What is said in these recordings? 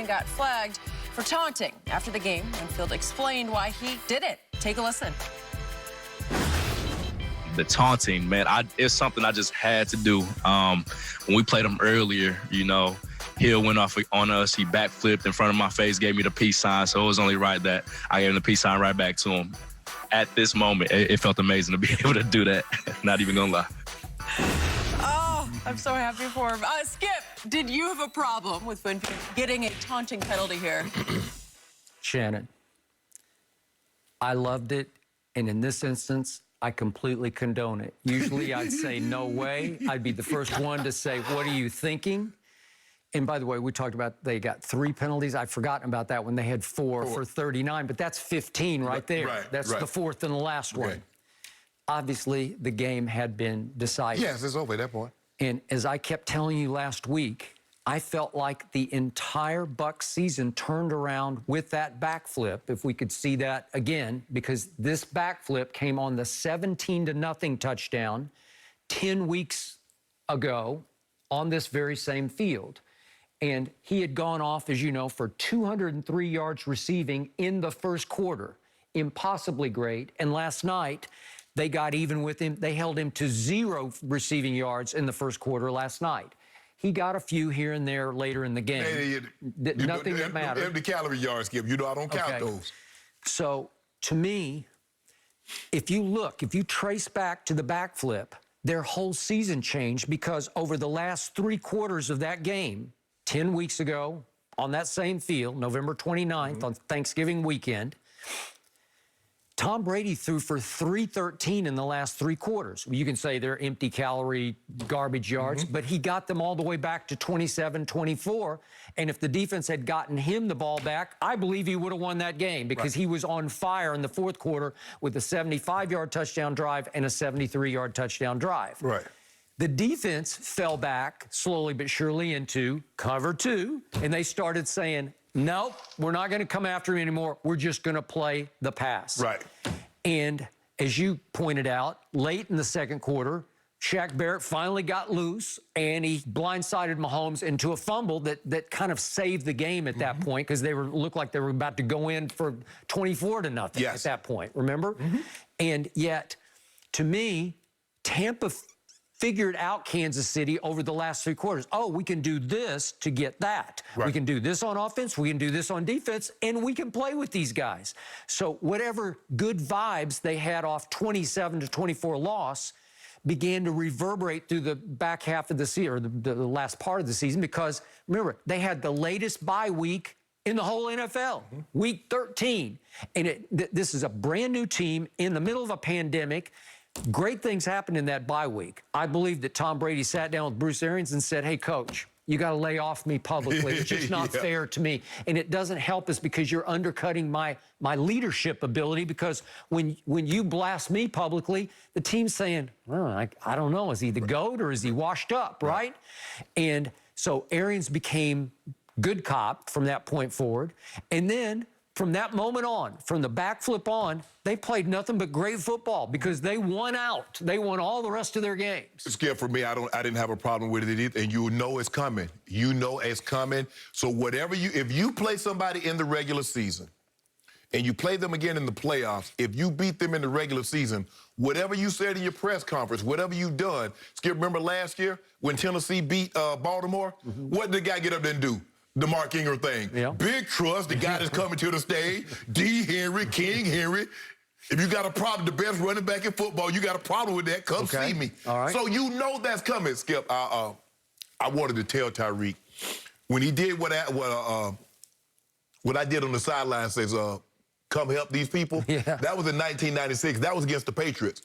and got flagged for taunting. After the game, Winfield explained why he did it. Take a listen. The taunting, man, it's something I just had to do. When we played him earlier, you know, Hill went off on us. He backflipped in front of my face, gave me the peace sign. So it was only right that I gave him the peace sign right back to him. At this moment, it felt amazing to be able to do that. Not even gonna lie. Oh, I'm so happy for him. Skip, did you have a problem with Winfield getting a taunting penalty here? Shannon, I loved it, and in this instance, I completely condone it. Usually I'd say, no way. I'd be the first one to say, what are you thinking? And by the way, we talked about they got 3 penalties. I'd forgotten about that when they had 4 for 39, but that's 15 right there. That's the 4th and the last one. Obviously, the game had been decided. Yes, it's over at that point. And as I kept telling you last week, I felt like the entire Bucs season turned around with that backflip, if we could see that again, because this backflip came on the 17-0 touchdown 10 weeks ago on this very same field. And he had gone off, as you know, for 203 yards receiving in the first quarter. Impossibly great. And last night, they got even with him. They held him to 0 receiving yards in the first quarter last night. He got a few here and there later in the game. Hey, nothing that mattered. Empty calorie yards, Skip. You know I don't count those. So, to me, if you trace back to the backflip, their whole season changed because over the last 3 quarters of that game, 10 weeks ago, on that same field, November 29th, on Thanksgiving weekend, Tom Brady threw for 313 in the last 3 quarters. You can say they're empty calorie garbage yards, but he got them all the way back to 27-24. And if the defense had gotten him the ball back, I believe he would have won that game because he was on fire in the 4th quarter with a 75-yard touchdown drive and a 73-yard touchdown drive. The defense fell back slowly but surely into cover 2, and they started saying, nope, we're not going to come after him anymore. We're just going to play the pass. And as you pointed out, late in the 2nd quarter, Shaq Barrett finally got loose, and he blindsided Mahomes into a fumble that kind of saved the game at that point because they looked like they were about to go in for 24-0 at that point, remember? And yet, to me, Tampa figured out Kansas City over the last 3 quarters. Oh, we can do this to get that. We can do this on offense, we can do this on defense, and we can play with these guys. So whatever good vibes they had off 27-24 loss began to reverberate through the back half of the season, or the last part of the season, because remember, they had the latest bye week in the whole NFL, week 13. And this is a brand new team in the middle of a pandemic. Great things happened in that bye week. I believe that Tom Brady sat down with Bruce Arians and said, hey, coach, you got to lay off me publicly. It's just not fair to me. And it doesn't help us because you're undercutting my leadership ability, because when you blast me publicly, the team's saying, well, I don't know, is he the GOAT or is he washed up, right? And so Arians became good cop from that point forward. And then from that moment on, from the backflip on, they played nothing but great football because they won out. They won all the rest of their games. Skip, for me, I didn't have a problem with it either, and you know it's coming. You know it's coming. So if you play somebody in the regular season and you play them again in the playoffs, if you beat them in the regular season, whatever you said in your press conference, whatever you've done, Skip, remember last year when Tennessee beat Baltimore? What did the guy get up there and do? The Mark Ingram thing. Big trust, the guy that's coming to the stage, D. Henry, King Henry. If you got a problem, the best running back in football, you got a problem with that, come see me. So you know that's coming, Skip. I wanted to tell Tyreek, when he did what I did on the sideline, says, come help these people. That was in 1996. That was against the Patriots.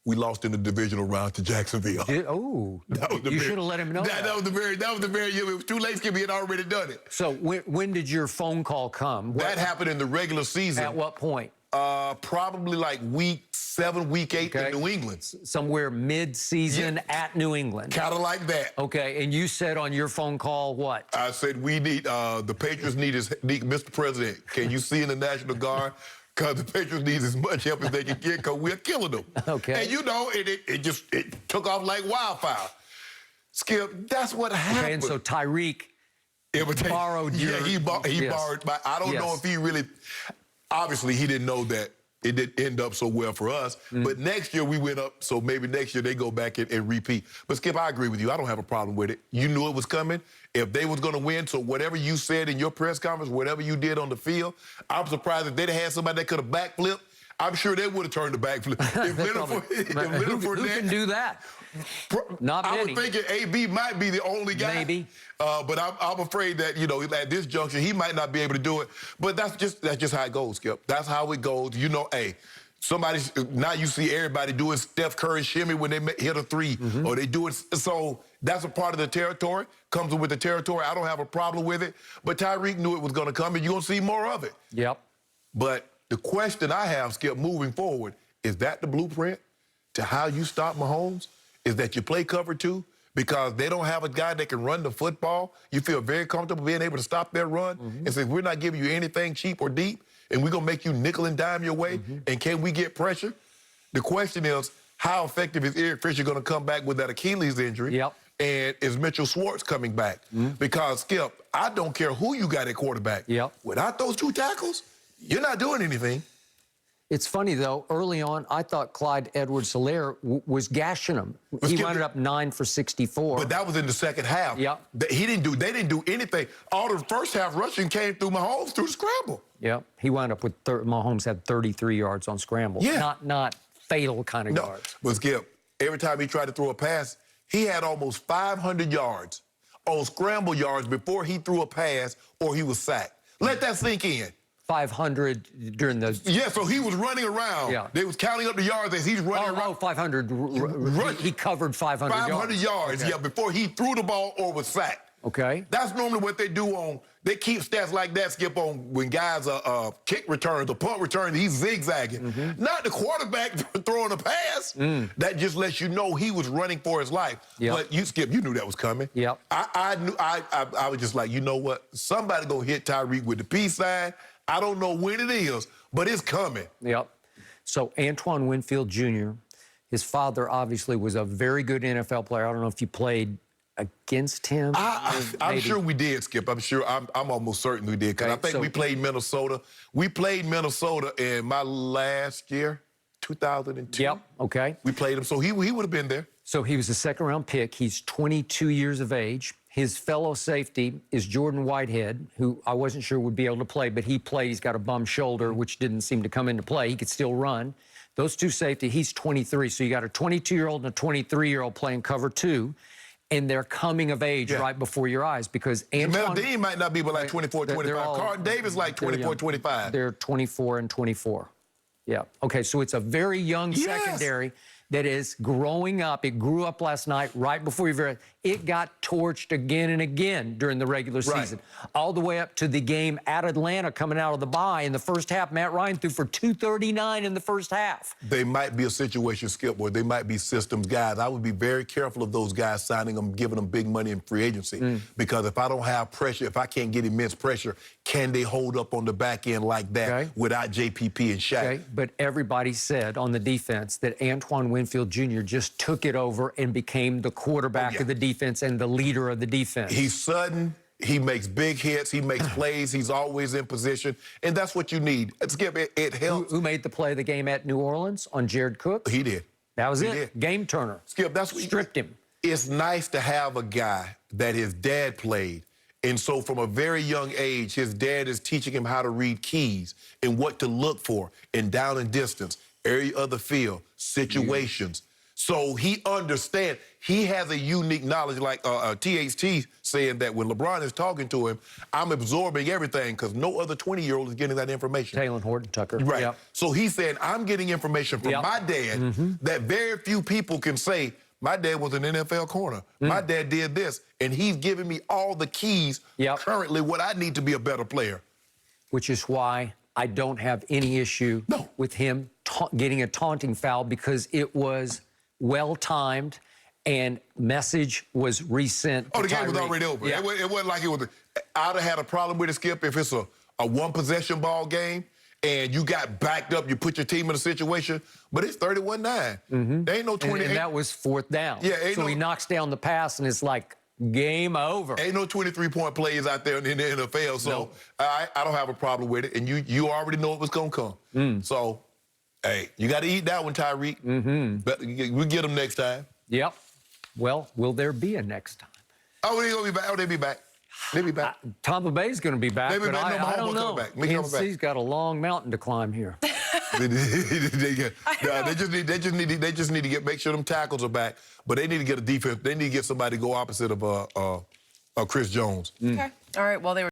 We lost in the divisional round to Jacksonville. You should have let him know that. That was the very year. It was too late, Skip. He had already done it. So when did your phone call come? That happened in the regular season. At what point? Probably like week 7, week 8 in New England. Somewhere mid-season at New England. Kind of like that. Okay, and you said on your phone call what? I said, we need, the Patriots need Mr. President, can you see in the National Guard? Because the Patriots need as much help as they can get because we're killing them. And you know, it took off like wildfire. Skip, that's what happened. And so Tyreek borrowed Yeah, your... he yes. borrowed. But I don't know Yes. if he really... Obviously, he didn't know that it didn't end up so well for us. But next year, we went up, so maybe next year they go back and repeat. But, Skip, I agree with you. I don't have a problem with it. You knew it was coming. If they was going to win, so whatever you said in your press conference, whatever you did on the field, I'm surprised if they'd had somebody that could have backflipped, I'm sure they would have turned the backflip. Who can do that? Not many. I was thinking AB might be the only guy. Maybe. But I'm afraid that, you know, at this juncture, he might not be able to do it. But that's just how it goes, Skip. That's how it goes. You know, hey, now you see everybody doing Steph Curry shimmy when they hit a three, or they do it. So that's a part of the territory. Comes with the territory. I don't have a problem with it. But Tyreek knew it was going to come, and you're going to see more of it. Yep. But the question I have, Skip, moving forward, is that the blueprint to how you stop Mahomes? Is that you play cover two? Because they don't have a guy that can run the football. You feel very comfortable being able to stop their run and say, we're not giving you anything cheap or deep, and we're going to make you nickel and dime your way, and can we get pressure? The question is, how effective is Eric Fisher going to come back with that Achilles injury? Yep. And is Mitchell Schwartz coming back? Because, Skip, I don't care who you got at quarterback. Yep. Without those two tackles, you're not doing anything. It's funny, though, early on, I thought Clyde Edwards-Helaire was gashing him. He wound up 9 for 64. But that was in the second half. Yep. They didn't do anything. All the first half rushing came through Mahomes through the scramble. Yep. He wound up with Mahomes had 33 yards on scramble. Yeah. Not fatal kind of No, yards. but Skip, every time he tried to throw a pass, he had almost 500 yards on scramble yards before he threw a pass or he was sacked. Let that sink in. 500 during the... Yeah, so he was running around. Yeah. They was counting up the yards as he's running around. Oh, 500. He covered 500 yards. 500 yards, Okay. yeah, before he threw the ball or was sacked. Okay. That's normally what they do on, they keep stats like that, Skip, on when guys are kick returns, the punt returns, he's zigzagging. Not the quarterback throwing a pass. That just lets you know he was running for his life. Yep. But you, Skip, you knew that was coming. Yep. I was just like, you know what? Somebody gonna hit Tyreek with the peace sign. I don't know when it is, but it's coming. Yep. So Antoine Winfield Jr., his father obviously was a very good NFL player. I don't know if you played against him. I'm sure we did, Skip. I'm almost certain we did, because I think we played Minnesota. We played Minnesota in my last year, 2002. Yep, okay. We played him, so he would have been there. So he was a second-round pick. He's 22 years of age. His fellow safety is Jordan Whitehead, who I wasn't sure would be able to play, but he played. He's got a bum shoulder, which didn't seem to come into play. He could still run. Those two safety, he's 23. So you got a 22-year-old and a 23-year-old playing cover two, and they're coming of age right before your eyes because Antoine... Dean might not be but like 24, 25. Carlton Davis like 24, 25. They're 24 and 24. Yeah. Okay, so it's a very young secondary that is growing up. It grew up last night right before you... It got torched again and again during the regular season. All the way up to the game at Atlanta coming out of the bye. In the first half, Matt Ryan threw for 239 in the first half. They might be a situation, Skip, where they might be systems guys. I would be very careful of those guys signing them, giving them big money in free agency. Because if I don't have pressure, if I can't get immense pressure, can they hold up on the back end like that without JPP and Shaq? Okay, but everybody said on the defense that Antoine Winfield Jr. just took it over and became the quarterback of the defense and the leader of the defense. He's sudden. He makes big hits. He makes plays. He's always in position. And that's what you need. Skip, it helps. Who made the play of the game at New Orleans on Jared Cook? He did. That was He it. did. Game turner. Skip, that's what stripped him. It's nice to have a guy that his dad played. And so from a very young age, his dad is teaching him how to read keys and what to look for in down and distance, area of the field, situations. So he understands. He has a unique knowledge, like THT saying that when LeBron is talking to him, I'm absorbing everything because no other 20-year-old is getting that information. Taylor Horton Tucker. Right. Yep. So he's saying, I'm getting information from my dad that very few people can say, my dad was an NFL corner. My dad did this. And he's giving me all the keys currently what I need to be a better player. Which is why I don't have any issue with him getting a taunting foul because it was well-timed and message was resent to the game was Tyreek. already over. It wasn't like it was... I'd have had a problem with it, Skip, if it's a one-possession ball game and you got backed up, you put your team in a situation, but it's 31-9. There ain't no 28. And that was fourth down. Yeah, so he knocks down the pass, and it's like, Game over. Ain't no 23-point plays out there in the NFL, so I don't have a problem with it. And you already know it was going to come. So, hey, you got to eat that one, Tyreek. We'll get them next time. Yep. Well, will there be a next time? Oh, they're going to be back. Oh, they'll be back. They'll be back. Tampa Bay's going to be back, Maybe but back. No, I don't know. Back. NC's got a long mountain to climb here. They just need to make sure them tackles are back. But they need to get a defense. They need to get somebody to go opposite of Chris Jones. Okay. All right. Well, they were.